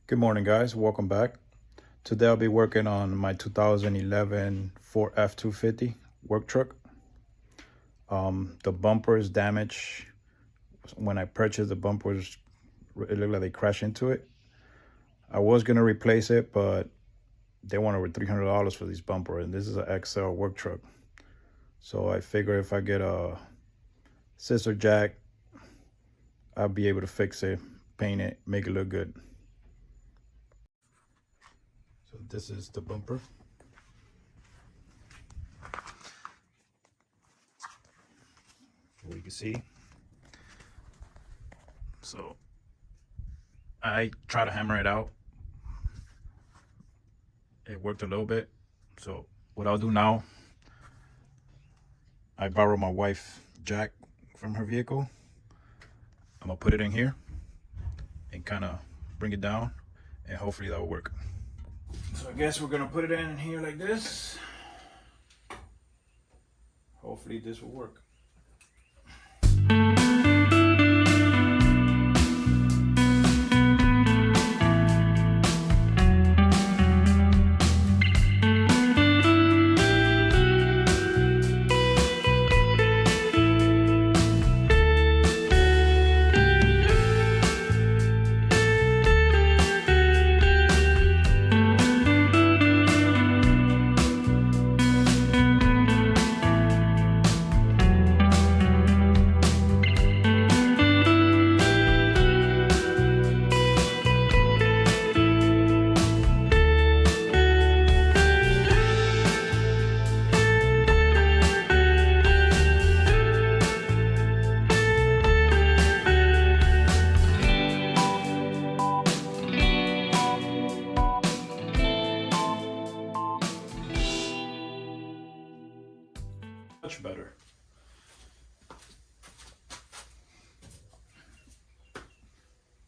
Good morning, guys. Welcome back. Today I'll be working on my 2011 Ford F250 work truck. The bumper is damaged. When I purchased the bumpers, it looked like they crashed into it. I was gonna replace it, but they want over $300 for these bumpers, and this is an XL work truck. So I figure if I get a scissor jack, I'll be able to fix it, paint it, make it look good. So this is the bumper. So you can see. So I try to hammer it out. It worked a little bit. So what I'll do now, I borrowed my wife's jack from her vehicle. I'm gonna put it in here and kind of bring it down, and hopefully that'll work. So I guess we're gonna put it in here like this. Hopefully this will work. Much better.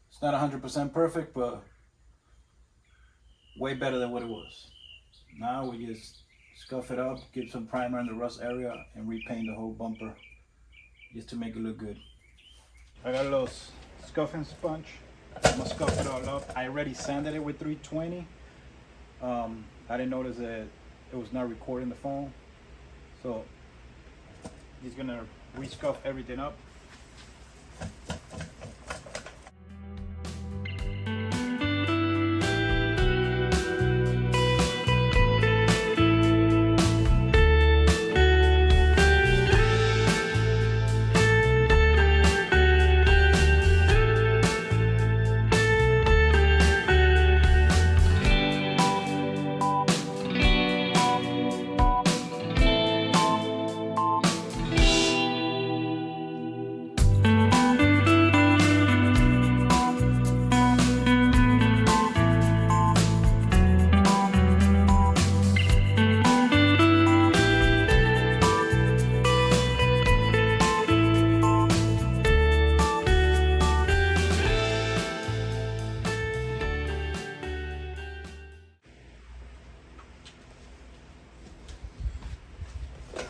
It's not 100% perfect, but way better than what it was. Now we just scuff it up, give some primer in the rust area, and repaint the whole bumper just to make it look good. I got a little scuffing sponge. I'm gonna scuff it all up. I already sanded it with 320. I didn't notice that it was not recording the phone, so he's gonna re-scuff everything up.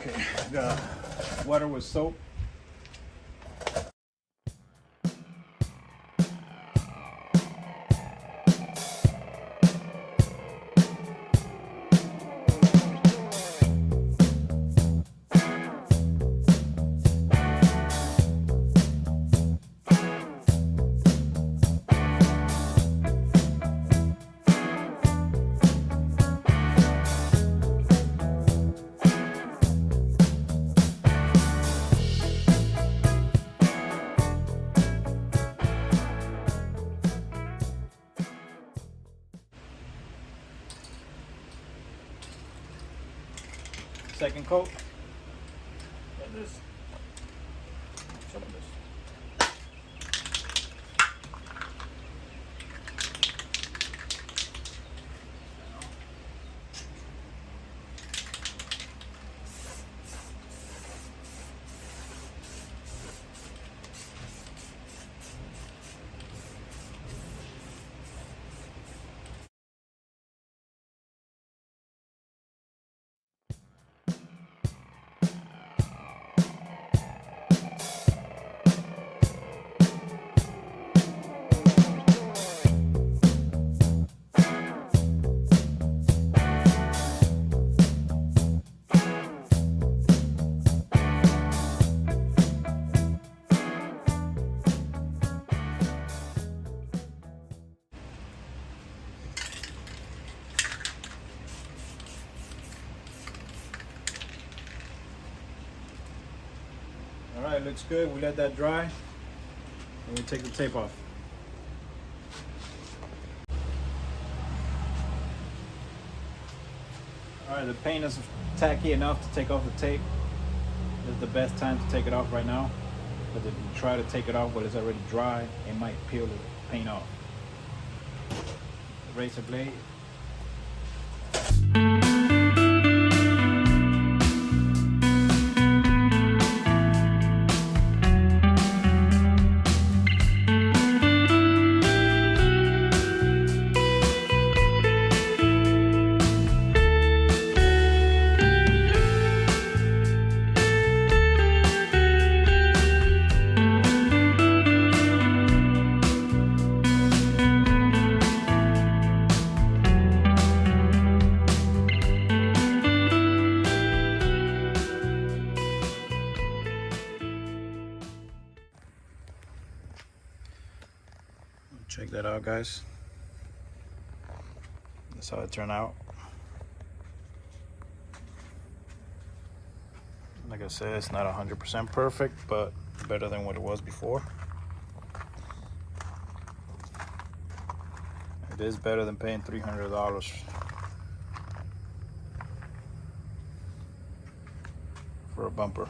Okay, got water with soap. Second coat. And this. Some of this. right, looks good. We let that dry and we take the tape off. All right, the paint is tacky enough to take off the tape. This is the best time to take it off right now, because if you try to take it off while it's already dry, it might peel the paint off. The razor blade. Check that out, guys. That's how it turned out. Like I said, it's not 100% perfect, but better than what it was before. It is better than paying $300 for a bumper.